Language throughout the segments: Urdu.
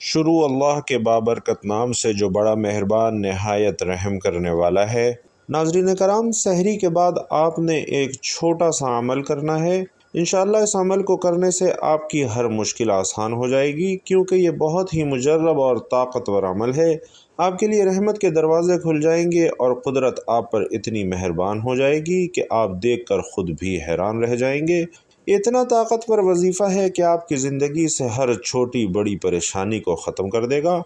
شروع اللہ کے بابرکت نام سے جو بڑا مہربان نہایت رحم کرنے والا ہے۔ ناظرین کرام، سحری کے بعد آپ نے ایک چھوٹا سا عمل کرنا ہے۔ انشاءاللہ اس عمل کو کرنے سے آپ کی ہر مشکل آسان ہو جائے گی، کیونکہ یہ بہت ہی مجرب اور طاقتور عمل ہے۔ آپ کے لیے رحمت کے دروازے کھل جائیں گے اور قدرت آپ پر اتنی مہربان ہو جائے گی کہ آپ دیکھ کر خود بھی حیران رہ جائیں گے۔ اتنا طاقتور وظیفہ ہے کہ آپ کی زندگی سے ہر چھوٹی بڑی پریشانی کو ختم کر دے گا۔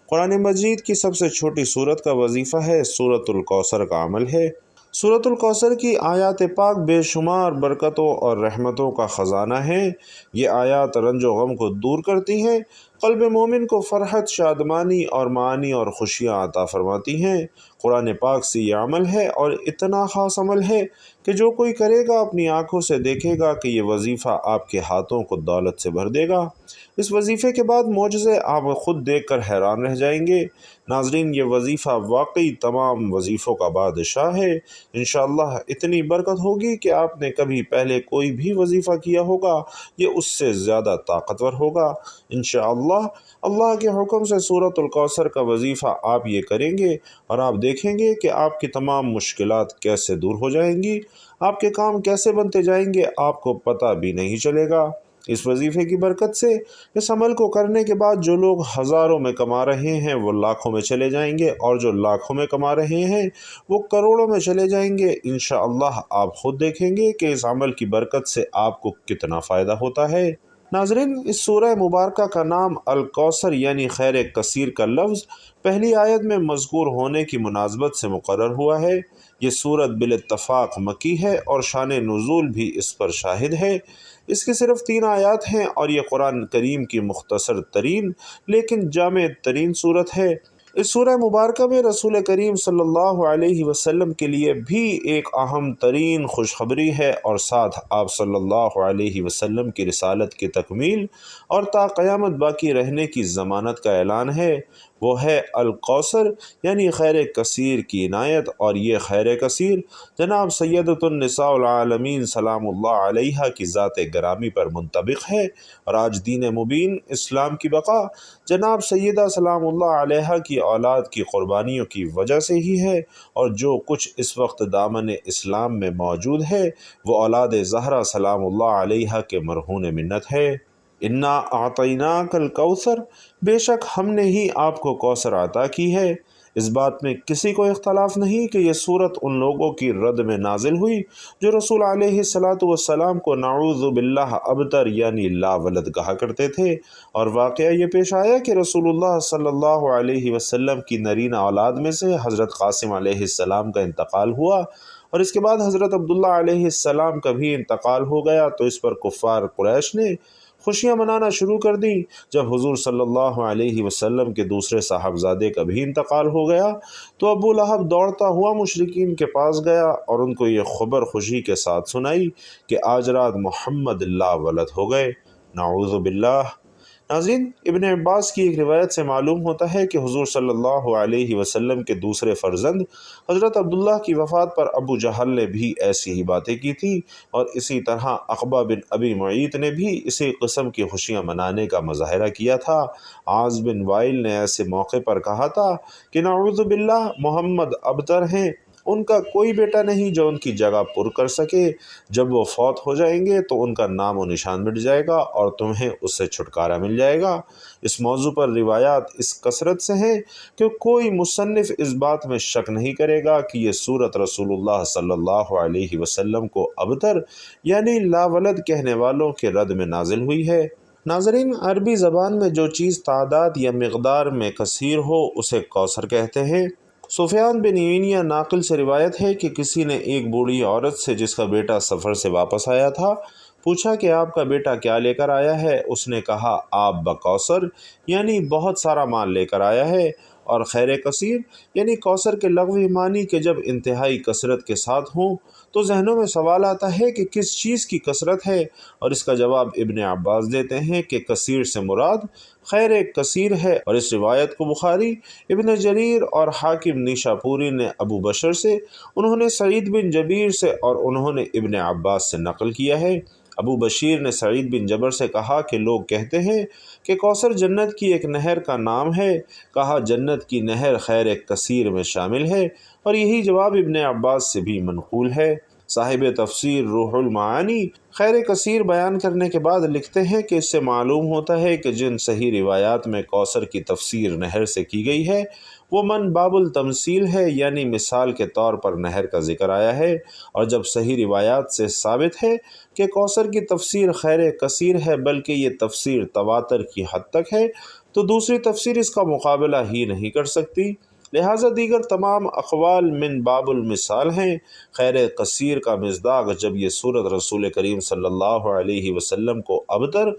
قرآن مجید کی سب سے چھوٹی سورت کا وظیفہ ہے، سورۃ الکوثر کا عمل ہے۔ سورۃ الکوثر کی آیات پاک بے شمار برکتوں اور رحمتوں کا خزانہ ہیں۔ یہ آیات رنج و غم کو دور کرتی ہیں، قلب مومن کو فرحت، شادمانی اور معانی اور خوشیاں عطا فرماتی ہیں۔ قرآن پاک سے یہ عمل ہے اور اتنا خاص عمل ہے کہ جو کوئی کرے گا اپنی آنکھوں سے دیکھے گا کہ یہ وظیفہ آپ کے ہاتھوں کو دولت سے بھر دے گا۔ اس وظیفے کے بعد معجزے آپ خود دیکھ کر حیران رہ جائیں گے۔ ناظرین، یہ وظیفہ واقعی تمام وظیفوں کا بادشاہ ہے۔ انشاءاللہ اتنی برکت ہوگی کہ آپ نے کبھی پہلے کوئی بھی وظیفہ کیا ہوگا، یہ اس سے زیادہ طاقتور ہوگا۔ انشاءاللہ اللہ کے حکم سے سورۃ الکوثر کا وظیفہ آپ یہ کریں گے اور آپ دیکھیں گے کہ آپ کی تمام مشکلات کیسے دور ہو جائیں گی، آپ کے کام کیسے بنتے جائیں گے، آپ کو پتہ بھی نہیں چلے گا۔ اس وظیفے کی برکت سے اس عمل کو کرنے کے بعد جو لوگ ہزاروں میں کما رہے ہیں وہ لاکھوں میں چلے جائیں گے، اور جو لاکھوں میں کما رہے ہیں وہ کروڑوں میں چلے جائیں گے۔ انشاءاللہ آپ خود دیکھیں گے کہ اس عمل کی برکت سے آپ کو کتنا فائدہ ہوتا ہے۔ ناظرین، اس سورہ مبارکہ کا نام الکوثر یعنی خیر کثیر کا لفظ پہلی آیت میں مذکور ہونے کی مناسبت سے مقرر ہوا ہے۔ یہ سورت بالاتفاق مکی ہے اور شان نزول بھی اس پر شاہد ہے۔ اس کی صرف 3 آیات ہیں اور یہ قرآن کریم کی مختصر ترین لیکن جامع ترین صورت ہے۔ اس سورہ مبارکہ میں رسول کریم صلی اللہ علیہ وسلم کے لیے بھی ایک اہم ترین خوشخبری ہے، اور ساتھ آپ صلی اللہ علیہ وسلم کی رسالت کی تکمیل اور تا قیامت باقی رہنے کی ضمانت کا اعلان ہے۔ وہ ہے الکوثر یعنی خیر کثیر کی عنایت، اور یہ خیر کثیر جناب سیدۃ النساء العالمین سلام اللہ علیہا کی ذات گرامی پر منطبق ہے۔ اور آج دین مبین اسلام کی بقا جناب سیدہ سلام اللہ علیہا کی اولاد کی قربانیوں کی وجہ سے ہی ہے، اور جو کچھ اس وقت دامن اسلام میں موجود ہے وہ اولاد زہرا سلام اللہ علیہا کے مرہون منت ہے۔ انا اعطیناک الکوثر، بے شک ہم نے ہی آپ کو کوثر عطا کی ہے۔ اس بات میں کسی کو اختلاف نہیں کہ یہ صورت ان لوگوں کی رد میں نازل ہوئی جو رسول علیہ السلام کو نعوذ باللہ ابتر یعنی لا ولد کہا کرتے تھے، اور واقعہ یہ پیش آیا کہ رسول اللہ صلی اللہ علیہ وسلم کی نرینہ اولاد میں سے حضرت قاسم علیہ السلام کا انتقال ہوا، اور اس کے بعد حضرت عبداللہ علیہ السلام کا بھی انتقال ہو گیا، تو اس پر کفار قریش نے خوشیاں منانا شروع کر دی۔ جب حضور صلی اللہ علیہ وسلم کے دوسرے صاحبزادے کا بھی انتقال ہو گیا تو ابو لہب دوڑتا ہوا مشرکین کے پاس گیا اور ان کو یہ خبر خوشی کے ساتھ سنائی کہ آج رات محمد لا ولد ہو گئے، نعوذ باللہ۔ ناظرین، ابن عباس کی ایک روایت سے معلوم ہوتا ہے کہ حضور صلی اللہ علیہ وسلم کے دوسرے فرزند حضرت عبداللہ کی وفات پر ابو جہل نے بھی ایسی ہی باتیں کی تھیں، اور اسی طرح عقبہ بن ابی معیط نے بھی اسی قسم کی خوشیاں منانے کا مظاہرہ کیا تھا۔ عاص بن وائل نے ایسے موقع پر کہا تھا کہ نعوذ باللہ، محمد ابتر ہیں، ان کا کوئی بیٹا نہیں جو ان کی جگہ پر کر سکے۔ جب وہ فوت ہو جائیں گے تو ان کا نام و نشان مٹ جائے گا اور تمہیں اس سے چھٹکارا مل جائے گا۔ اس موضوع پر روایات اس کثرت سے ہیں کہ کوئی مصنف اس بات میں شک نہیں کرے گا کہ یہ سورت رسول اللہ صلی اللہ علیہ وسلم کو ابتر یعنی لا ولد کہنے والوں کے رد میں نازل ہوئی ہے۔ ناظرین، عربی زبان میں جو چیز تعداد یا مقدار میں کثیر ہو اسے کوثر کہتے ہیں۔ سفیان بن عیینہ ناقل سے روایت ہے کہ کسی نے ایک بوڑھی عورت سے جس کا بیٹا سفر سے واپس آیا تھا پوچھا کہ آپ کا بیٹا کیا لے کر آیا ہے؟ اس نے کہا آپ بکوثر یعنی بہت سارا مال لے کر آیا ہے، اور خیر کثیر یعنی کوثر کے لغوی معنی کہ جب انتہائی کثرت کے ساتھ ہوں تو ذہنوں میں سوال آتا ہے کہ کس چیز کی کثرت ہے، اور اس کا جواب ابن عباس دیتے ہیں کہ کثیر سے مراد خیر کثیر ہے، اور اس روایت کو بخاری، ابن جریر اور حاکم نیشاپوری نے ابو بشر سے، انہوں نے سعید بن جبیر سے اور انہوں نے ابن عباس سے نقل کیا ہے۔ ابو بشیر نے سعید بن جبر سے کہا کہ لوگ کہتے ہیں کہ کوثر جنت کی ایک نہر کا نام ہے، کہا جنت کی نہر خیر کثیر میں شامل ہے، اور یہی جواب ابن عباس سے بھی منقول ہے۔ صاحب تفسیر روح المعانی خیر کثیر بیان کرنے کے بعد لکھتے ہیں کہ اس سے معلوم ہوتا ہے کہ جن صحیح روایات میں کوثر کی تفسیر نہر سے کی گئی ہے وہ من باب التمثیل ہے، یعنی مثال کے طور پر نہر کا ذکر آیا ہے، اور جب صحیح روایات سے ثابت ہے کہ کوثر کی تفسیر خیر کثیر ہے بلکہ یہ تفسیر تواتر کی حد تک ہے تو دوسری تفسیر اس کا مقابلہ ہی نہیں کر سکتی، لہٰذا دیگر تمام اقوال من باب المثال ہیں۔ خیر کثیر کا مصداق جب یہ صورت رسول کریم صلی اللہ علیہ وسلم کو ابتر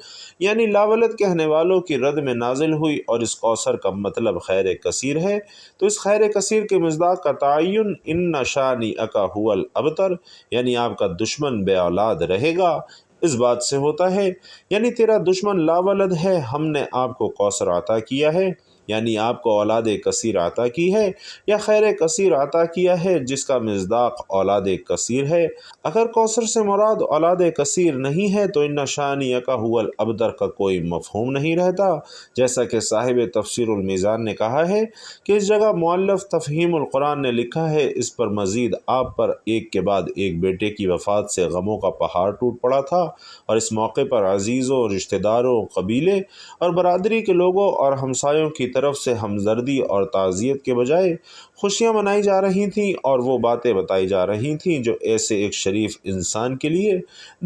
یعنی لاولد کہنے والوں کی رد میں نازل ہوئی اور اس کوثر کا مطلب خیر کثیر ہے تو اس خیر کثیر کے مصداق کا تعین ان شانئک هو الابتر یعنی آپ کا دشمن بے اولاد رہے گا اس بات سے ہوتا ہے، یعنی تیرا دشمن لاولد ہے، ہم نے آپ کو کوثر عطا کیا ہے، یعنی آپ کو اولاد کثیر عطا کی ہے، یا خیر کثیر عطا کیا ہے جس کا مصداق اولاد کثیر ہے۔ اگر کوثر سے مراد اولاد کثیر نہیں ہے تو ان شانئک هو الابتر کا کوئی مفہوم نہیں رہتا، جیسا کہ صاحب تفسیر المیزان نے کہا ہے کہ اس جگہ مؤلف تفہیم القرآن نے لکھا ہے اس پر مزید آپ پر ایک کے بعد ایک بیٹے کی وفات سے غموں کا پہاڑ ٹوٹ پڑا تھا، اور اس موقع پر عزیزوں، رشتہ داروں، قبیلے اور برادری کے لوگوں اور ہمسایوں کی طرف سے ہمدردی اور تعزیت کے بجائے خوشیاں منائی جا رہی تھیں اور وہ باتیں بتائی جا رہی تھیں جو ایسے ایک شریف انسان کے لیے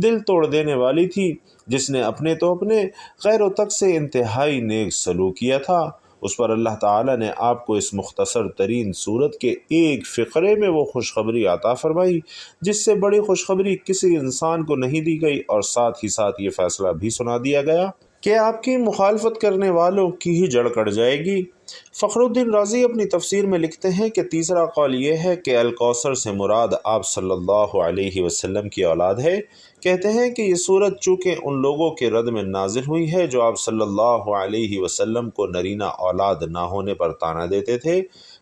دل توڑ دینے والی تھی جس نے اپنے تو اپنے غیر و تک سے انتہائی نیک سلوک کیا تھا۔ اس پر اللہ تعالیٰ نے آپ کو اس مختصر ترین صورت کے ایک فقرے میں وہ خوشخبری عطا فرمائی جس سے بڑی خوشخبری کسی انسان کو نہیں دی گئی، اور ساتھ ہی ساتھ یہ فیصلہ بھی سنا دیا گیا کہ آپ کی مخالفت کرنے والوں کی ہی جڑ کٹ جائے گی۔ فخر الدین رازی اپنی تفسیر میں لکھتے ہیں کہ تیسرا قول یہ ہے کہ الکوثر سے مراد آپ صلی اللہ علیہ وسلم کی اولاد ہے۔ کہتے ہیں کہ یہ صورت چونکہ ان لوگوں کے رد میں نازل ہوئی ہے جو آپ صلی اللہ علیہ وسلم کو نرینہ اولاد نہ ہونے پر طعنہ دیتے تھے،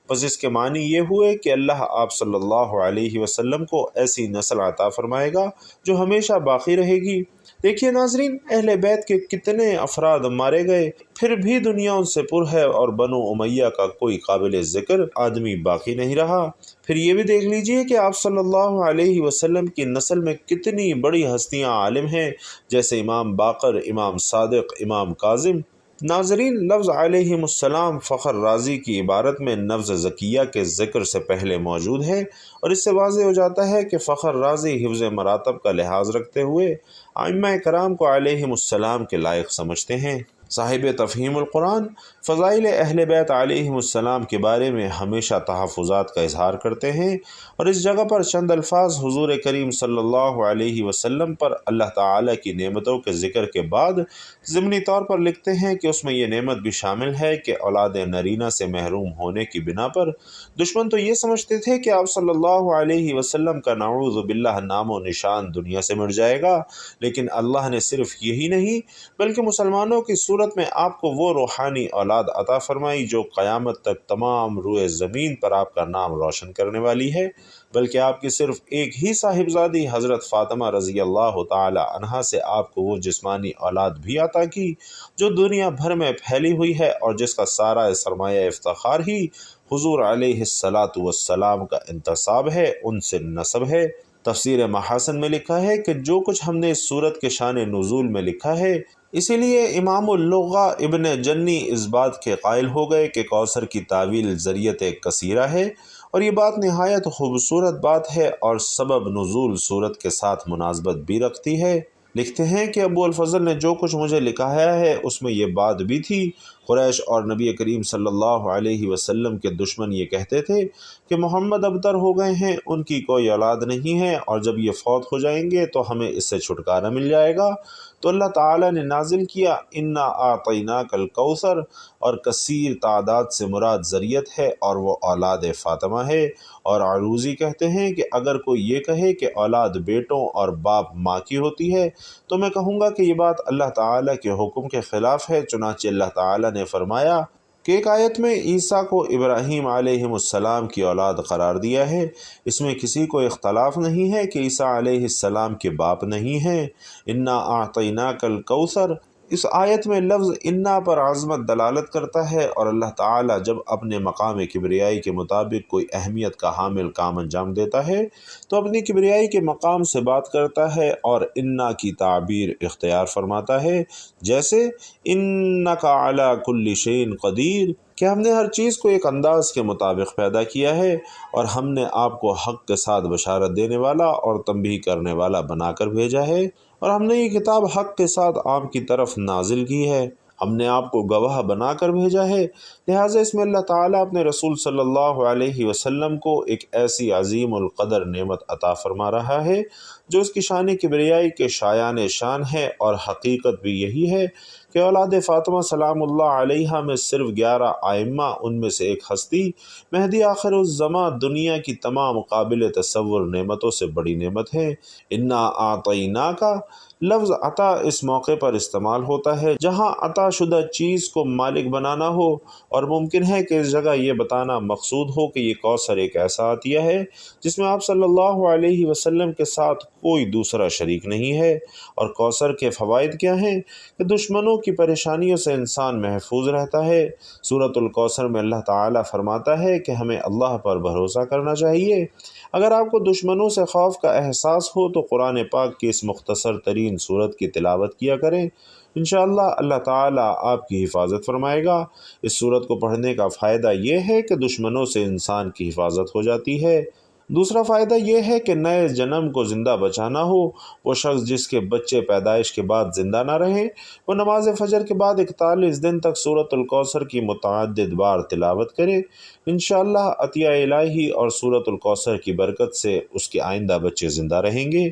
بس اس کے معنی یہ ہوئے کہ اللہ آپ صلی اللہ علیہ وسلم کو ایسی نسل عطا فرمائے گا جو ہمیشہ باقی رہے گی۔ دیکھیے ناظرین، اہل بیت کے کتنے افراد مارے گئے پھر بھی دنیا ان سے پر ہے اور بنو امیہ کا کوئی قابل ذکر آدمی باقی نہیں رہا۔ پھر یہ بھی دیکھ لیجئے کہ آپ صلی اللہ علیہ وسلم کی نسل میں کتنی بڑی ہستیاں عالم ہیں، جیسے امام باقر، امام صادق، امام کاظم۔ ناظرین، لفظ علیہم السلام فخر رازی کی عبارت میں نفس زکیہ کے ذکر سے پہلے موجود ہے، اور اس سے واضح ہو جاتا ہے کہ فخر رازی حفظ مراتب کا لحاظ رکھتے ہوئے ائمہ کرام کو علیہم السلام کے لائق سمجھتے ہیں۔ صاحب تفہیم القرآن فضائل اہل بیت علیہم السلام کے بارے میں ہمیشہ تحفظات کا اظہار کرتے ہیں، اور اس جگہ پر چند الفاظ حضور کریم صلی اللہ علیہ وسلم پر اللہ تعالیٰ کی نعمتوں کے ذکر کے بعد ضمنی طور پر لکھتے ہیں کہ اس میں یہ نعمت بھی شامل ہے کہ اولاد نرینہ سے محروم ہونے کی بنا پر دشمن تو یہ سمجھتے تھے کہ آپ صلی اللہ علیہ وسلم کا نعوذ باللہ نام و نشان دنیا سے مٹ جائے گا، لیکن اللہ نے صرف یہی نہیں بلکہ مسلمانوں کی صورت میں آپ کو وہ روحانی اولاد عطا فرمائی جو قیامت تک تمام روئے زمین پر آپ کا نام روشن کرنے والی ہے، بلکہ آپ کی صرف ایک ہی صاحبزادی حضرت فاطمہ رضی اللہ تعالی عنہا سے آپ کو وہ جسمانی اولاد بھی عطا کی جو دنیا بھر میں پھیلی ہوئی ہے اور جس کا سارا سرمایہ افتخار ہی حضور علیہ السلام کا انتساب ہے، ان سے نسب ہے۔ تفسیر محاسن میں لکھا ہے کہ جو کچھ ہم نے اس صورت کے شان نزول میں لکھا ہے، اسی لیے امام اللغہ ابن جنی اس بات کے قائل ہو گئے کہ کوثر کی تعویل ذریعت کثیرہ ہے، اور یہ بات نہایت خوبصورت بات ہے اور سبب نزول صورت کے ساتھ مناسبت بھی رکھتی ہے۔ لکھتے ہیں کہ ابو الفضل نے جو کچھ مجھے لکھایا ہے اس میں یہ بات بھی تھی، قریش اور نبی کریم صلی اللہ علیہ وسلم کے دشمن یہ کہتے تھے کہ محمد ابتر ہو گئے ہیں، ان کی کوئی اولاد نہیں ہے، اور جب یہ فوت ہو جائیں گے تو ہمیں اس سے چھٹکارا مل جائے گا۔ تو اللہ تعالیٰ نے نازل کیا انا اعطیناک الکوثر، اور کثیر تعداد سے مراد ذریت ہے اور وہ اولاد فاطمہ ہے۔ اور عروضی کہتے ہیں کہ اگر کوئی یہ کہے کہ اولاد بیٹوں اور باپ ماں کی ہوتی ہے تو میں کہوں گا کہ یہ بات اللہ تعالیٰ کے حکم کے خلاف ہے۔ چنانچہ اللہ تعالیٰ نے فرمایا کہ ایک آیت میں عیسیٰ کو ابراہیم علیہ السلام کی اولاد قرار دیا ہے، اس میں کسی کو اختلاف نہیں ہے کہ عیسیٰ علیہ السلام کے باپ نہیں ہیں۔ انا اعطیناک الکوثر، اس آیت میں لفظ انا پر عظمت دلالت کرتا ہے، اور اللہ تعالیٰ جب اپنے مقام کبریائی کے مطابق کوئی اہمیت کا حامل کام انجام دیتا ہے تو اپنی کبریائی کے مقام سے بات کرتا ہے اور انا کی تعبیر اختیار فرماتا ہے، جیسے انک علی کل شیء قدیر، کہ ہم نے ہر چیز کو ایک انداز کے مطابق پیدا کیا ہے، اور ہم نے آپ کو حق کے ساتھ بشارت دینے والا اور تنبیہ کرنے والا بنا کر بھیجا ہے، اور ہم نے یہ کتاب حق کے ساتھ آپ کی طرف نازل کی ہے، ہم نے آپ کو گواہ بنا کر بھیجا ہے۔ لہٰذا اس میں اللہ تعالیٰ اپنے رسول صلی اللہ علیہ وسلم کو ایک ایسی عظیم القدر نعمت عطا فرما رہا ہے جو اس کی شان کبریائی کے شایان شان ہے، اور حقیقت بھی یہی ہے کہ اولاد فاطمہ سلام اللہ علیہا میں صرف 11 ائمہ، ان میں سے ایک ہستی مہدی آخر الزماں دنیا کی تمام قابل تصور نعمتوں سے بڑی نعمت ہے۔ انا اعطیناک لفظ عطا اس موقع پر استعمال ہوتا ہے جہاں عطا شدہ چیز کو مالک بنانا ہو، اور ممکن ہے کہ اس جگہ یہ بتانا مقصود ہو کہ یہ کوثر ایک ایسا عطیہ ہے جس میں آپ صلی اللہ علیہ وسلم کے ساتھ کوئی دوسرا شریک نہیں ہے۔ اور کوثر کے فوائد کیا ہیں کہ دشمنوں کی پریشانیوں سے انسان محفوظ رہتا ہے۔ سورۃ الکوثر میں اللہ تعالیٰ فرماتا ہے کہ ہمیں اللہ پر بھروسہ کرنا چاہیے۔ اگر آپ کو دشمنوں سے خوف کا احساس ہو تو قرآن پاک کی اس مختصر ترین سورت کی تلاوت کیا کریں، انشاءاللہ اللہ تعالیٰ آپ کی حفاظت فرمائے گا۔ اس سورت کو پڑھنے کا فائدہ یہ ہے کہ دشمنوں سے انسان کی حفاظت ہو جاتی ہے۔ دوسرا فائدہ یہ ہے کہ نئے جنم کو زندہ بچانا ہو، وہ شخص جس کے بچے پیدائش کے بعد زندہ نہ رہیں، وہ نماز فجر کے بعد 41 دن تک سورۃ الکوثر کی متعدد بار تلاوت کرے، انشاءاللہ عطیہ الہی اور سورۃ الکوثر کی برکت سے اس کے آئندہ بچے زندہ رہیں گے۔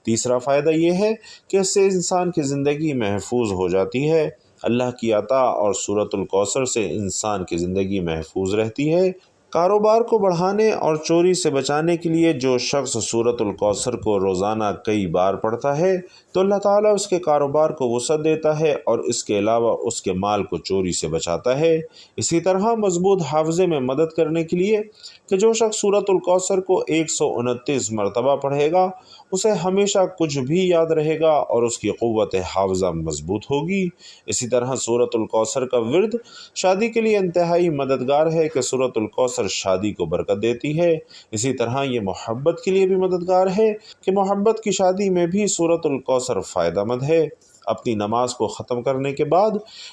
تیسرا فائدہ یہ ہے کہ اس سے انسان کی زندگی محفوظ ہو جاتی ہے۔ اللہ کی عطا اور سورۃ الکوثر سے انسان کی زندگی محفوظ رہتی ہے۔ کاروبار کو بڑھانے اور چوری سے بچانے کے لیے جو شخص سورۃ الکوثر کو روزانہ کئی بار پڑھتا ہے تو اللہ تعالیٰ اس کے کاروبار کو وسعت دیتا ہے اور اس کے علاوہ اس کے مال کو چوری سے بچاتا ہے۔ اسی طرح مضبوط حافظے میں مدد کرنے کے لیے کہ جو شخص سورۃ الکوثر کو 129 مرتبہ پڑھے گا اسے ہمیشہ کچھ بھی یاد رہے گا اور اس کی قوت حافظہ مضبوط ہوگی۔ اسی طرح سورۃ الکوثر کا ورد شادی کے لیے انتہائی مددگار ہے کہ سورۃ الکوثر شادی کو برکت دیتی ہے۔ اسی طرح یہ محبت کے لیے بھی مددگار ہے کہ محبت کی شادی میں بھی سورۃ الکوثر فائدہ مند ہے۔ اپنی نماز کو ختم کرنے کے بعد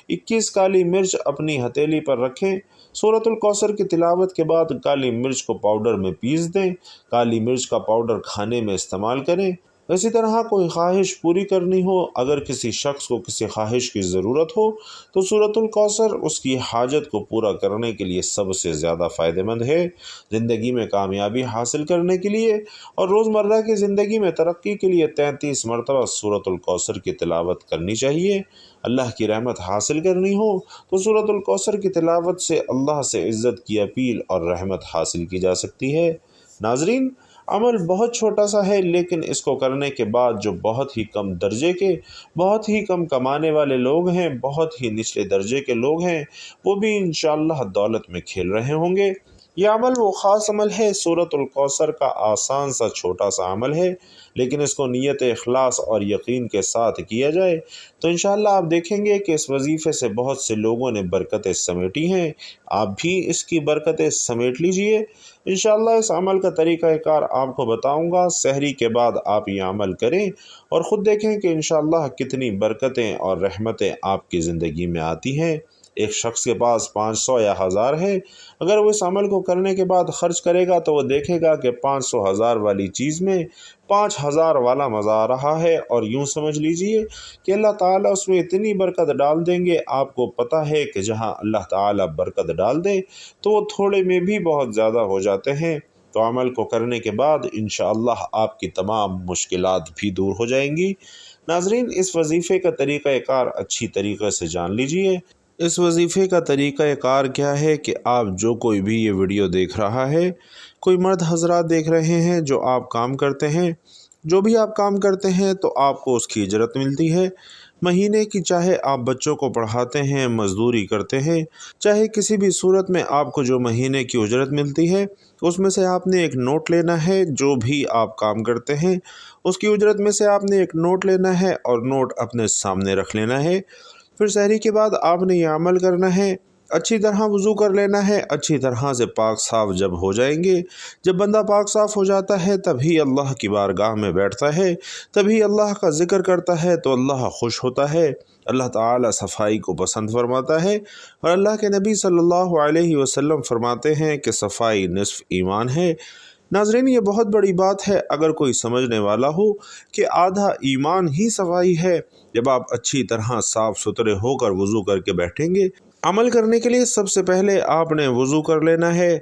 21 کالی مرچ اپنی ہتھیلی پر رکھیں۔ سورۃ الکوثر کی تلاوت کے بعد کالی مرچ کو پاؤڈر میں پیس دیں۔ کالی مرچ کا پاؤڈر کھانے میں استعمال کریں۔ اسی طرح کوئی خواہش پوری کرنی ہو، اگر کسی شخص کو کسی خواہش کی ضرورت ہو تو سورۃ الکوثر اس کی حاجت کو پورا کرنے کے لیے سب سے زیادہ فائدہ مند ہے۔ زندگی میں کامیابی حاصل کرنے کے لیے اور روزمرہ کی زندگی میں ترقی کے لیے 33 مرتبہ سورۃ الکوثر کی تلاوت کرنی چاہیے۔ اللہ کی رحمت حاصل کرنی ہو تو سورۃ الکوثر کی تلاوت سے اللہ سے عزت کی اپیل اور رحمت حاصل کی جا سکتی ہے۔ ناظرین، عمل بہت چھوٹا سا ہے لیکن اس کو کرنے کے بعد جو بہت ہی کم درجے کے، بہت ہی کم کمانے والے لوگ ہیں، بہت ہی نچلے درجے کے لوگ ہیں، وہ بھی انشاءاللہ دولت میں کھیل رہے ہوں گے۔ یہ عمل وہ خاص عمل ہے، سورۃ الکوثر کا آسان سا چھوٹا سا عمل ہے، لیکن اس کو نیت اخلاص اور یقین کے ساتھ کیا جائے تو انشاءاللہ آپ دیکھیں گے کہ اس وظیفے سے بہت سے لوگوں نے برکتیں سمیٹی ہیں۔ آپ بھی اس کی برکتیں سمیٹ لیجئے۔ انشاءاللہ اس عمل کا طریقہ کار آپ کو بتاؤں گا۔ سحری کے بعد آپ یہ عمل کریں اور خود دیکھیں کہ انشاءاللہ کتنی برکتیں اور رحمتیں آپ کی زندگی میں آتی ہیں۔ ایک شخص کے پاس 500 یا 1000 ہے، اگر وہ اس عمل کو کرنے کے بعد خرچ کرے گا تو وہ دیکھے گا کہ 500 1000 والی چیز میں 5000 والا مزہ آ رہا ہے، اور یوں سمجھ لیجئے کہ اللہ تعالیٰ اس میں اتنی برکت ڈال دیں گے۔ آپ کو پتہ ہے کہ جہاں اللہ تعالیٰ برکت ڈال دے تو وہ تھوڑے میں بھی بہت زیادہ ہو جاتے ہیں۔ تو عمل کو کرنے کے بعد انشاءاللہ آپ کی تمام مشکلات بھی دور ہو جائیں گی۔ ناظرین، اس وظیفے کا طریقہ کار اچھی طریقے سے جان لیجئے۔ اس وظیفے کا طریقہ کار کیا ہے کہ آپ جو کوئی بھی یہ ویڈیو دیکھ رہا ہے، کوئی مرد حضرات دیکھ رہے ہیں جو آپ کام کرتے ہیں، جو بھی آپ کام کرتے ہیں تو آپ کو اس کی اجرت ملتی ہے مہینے کی، چاہے آپ بچوں کو پڑھاتے ہیں، مزدوری کرتے ہیں، چاہے کسی بھی صورت میں آپ کو جو مہینے کی اجرت ملتی ہے اس میں سے آپ نے ایک نوٹ لینا ہے۔ جو بھی آپ کام کرتے ہیں اس کی اجرت میں سے آپ نے ایک نوٹ لینا ہے اور نوٹ اپنے سامنے رکھ لینا ہے۔ پھر سحری کے بعد آپ نے یہ عمل کرنا ہے، اچھی طرح وضو کر لینا ہے، اچھی طرح سے پاک صاف جب ہو جائیں گے، جب بندہ پاک صاف ہو جاتا ہے تبھی اللہ کی بارگاہ میں بیٹھتا ہے، تبھی اللہ کا ذکر کرتا ہے تو اللہ خوش ہوتا ہے، اللہ تعالیٰ صفائی کو پسند فرماتا ہے، اور اللہ کے نبی صلی اللہ علیہ وسلم فرماتے ہیں کہ صفائی نصف ایمان ہے۔ ناظرین، یہ بہت بڑی بات ہے اگر کوئی سمجھنے والا ہو کہ آدھا ایمان ہی صفائی ہے۔ جب آپ اچھی طرح صاف ستھرے ہو کر وضو کر کے بیٹھیں گے، عمل کرنے کے لیے سب سے پہلے آپ نے وضو کر لینا ہے،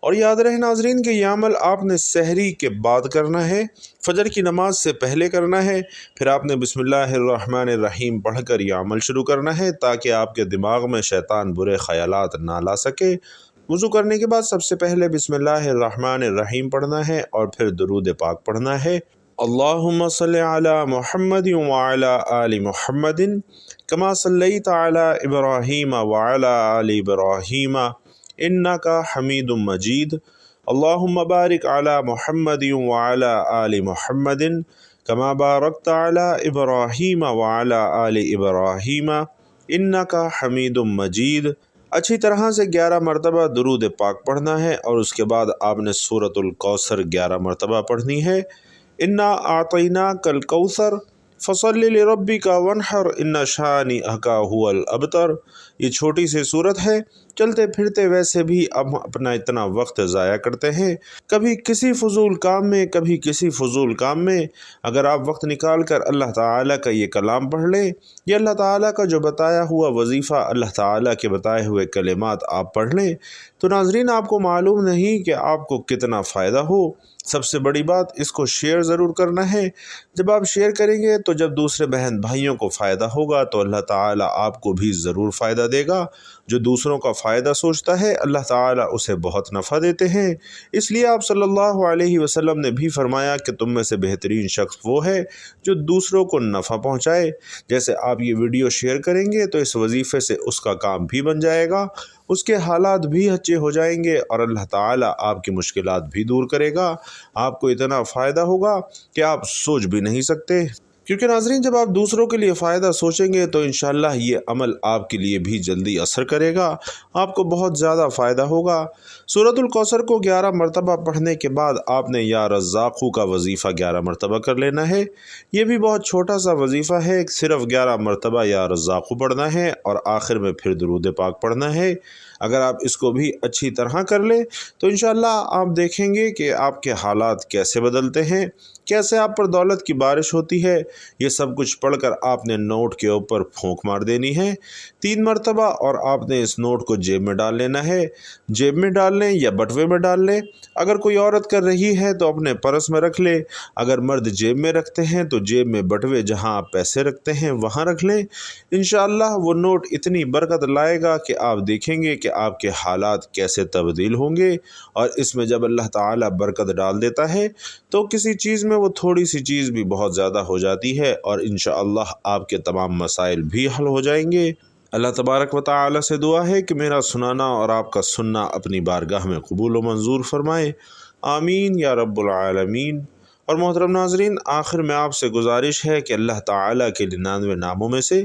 اور یاد رہے ناظرین کہ یہ عمل آپ نے سحری کے بعد کرنا ہے، فجر کی نماز سے پہلے کرنا ہے۔ پھر آپ نے بسم اللہ الرحمن الرحیم پڑھ کر یہ عمل شروع کرنا ہے تاکہ آپ کے دماغ میں شیطان برے خیالات نہ لا سکے۔ وضو کرنے کے بعد سب سے پہلے بسم اللہ الرحمن الرحیم پڑھنا ہے اور پھر درود پاک پڑھنا ہے۔ اللہم صلی علی محمد وعلی آل محمد کما صلیت علی ابراہیم وعلی آل ابراہیم انک حمید مجید۔ اللہم بارک علی محمد وعلی آل محمد کما بارکت علی ابراہیم وعلی آل ابراہیم انک حمید مجید۔ اچھی طرح سے 11 مرتبہ درود پاک پڑھنا ہے، اور اس کے بعد آپ نے سورۃ الکوثر 11 مرتبہ پڑھنی ہے۔ انا اعطیناک الکوثر فصلی لربک وانحر ان شانئک ھو الابتر۔ یہ چھوٹی سی صورت ہے، چلتے پھرتے ویسے بھی اب اپنا اتنا وقت ضائع کرتے ہیں، کبھی کسی فضول کام میں، کبھی کسی فضول کام میں۔ اگر آپ وقت نکال کر اللہ تعالیٰ کا یہ کلام پڑھ لیں، یہ اللہ تعالیٰ کا جو بتایا ہوا وظیفہ، اللہ تعالیٰ کے بتائے ہوئے کلمات آپ پڑھ لیں تو ناظرین آپ کو معلوم نہیں کہ آپ کو کتنا فائدہ ہو۔ سب سے بڑی بات، اس کو شیئر ضرور کرنا ہے۔ جب آپ شیئر کریں گے تو جب دوسرے بہن بھائیوں کو فائدہ ہوگا تو اللہ تعالیٰ آپ کو بھی ضرور فائدہ دے گا۔ جو دوسروں کا فائدہ سوچتا ہے اللہ تعالیٰ اسے بہت نفع دیتے ہیں۔ اس لیے آپ صلی اللہ علیہ وسلم نے بھی فرمایا کہ تم میں سے بہترین شخص وہ ہے جو دوسروں کو نفع پہنچائے۔ جیسے آپ یہ ویڈیو شیئر کریں گے تو اس وظیفے سے اس کا کام بھی بن جائے گا، اس کے حالات بھی اچھے ہو جائیں گے، اور اللہ تعالیٰ آپ کی مشکلات بھی دور کرے گا۔ آپ کو اتنا فائدہ ہوگا کہ آپ سوچ بھی نہیں سکتے۔ کیونکہ ناظرین جب آپ دوسروں کے لیے فائدہ سوچیں گے تو انشاءاللہ یہ عمل آپ کے لیے بھی جلدی اثر کرے گا، آپ کو بہت زیادہ فائدہ ہوگا۔ سورۃ الکوثر کو 11 مرتبہ پڑھنے کے بعد آپ نے یا رزاقو کا وظیفہ 11 مرتبہ کر لینا ہے۔ یہ بھی بہت چھوٹا سا وظیفہ ہے، صرف 11 مرتبہ یا رزاقو پڑھنا ہے اور آخر میں پھر درود پاک پڑھنا ہے۔ اگر آپ اس کو بھی اچھی طرح کر لیں تو انشاءاللہ آپ دیکھیں گے کہ آپ کے حالات کیسے بدلتے ہیں، کیسے آپ پر دولت کی بارش ہوتی ہے۔ یہ سب کچھ پڑھ کر آپ نے نوٹ کے اوپر پھونک مار دینی ہے 3 مرتبہ، اور آپ نے اس نوٹ کو جیب میں ڈال لینا ہے۔ جیب میں ڈال لیں یا بٹوے میں ڈال لیں، اگر کوئی عورت کر رہی ہے تو اپنے پرس میں رکھ لیں، اگر مرد جیب میں رکھتے ہیں تو جیب میں بٹوے جہاں آپ پیسے رکھتے ہیں وہاں رکھ لیں۔ انشاءاللہ وہ نوٹ اتنی برکت لائے گا کہ آپ دیکھیں گے کہ آپ کے حالات کیسے تبدیل ہوں گے۔ اور اس میں جب اللہ تعالیٰ برکت ڈال دیتا ہے تو کسی چیز میں وہ تھوڑی سی چیز بھی بہت زیادہ ہو جاتی ہے، اور انشاءاللہ آپ کے تمام مسائل بھی حل ہو جائیں گے۔ اللہ تبارک و تعالی سے دعا ہے کہ میرا سنانا اور آپ کا سننا اپنی بارگاہ میں قبول و منظور فرمائے، آمین یا رب العالمین۔ اور محترم ناظرین، آخر میں آپ سے گزارش ہے کہ اللہ تعالیٰ کے 99 ناموں میں سے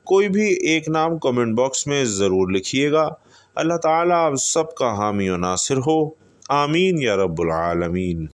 کوئی بھی ایک نام کمنٹ باکس میں ضرور لکھیے گا۔ اللہ تعالیٰ آپ سب کا حامی و ناصر ہو، آمین یا رب العالمین۔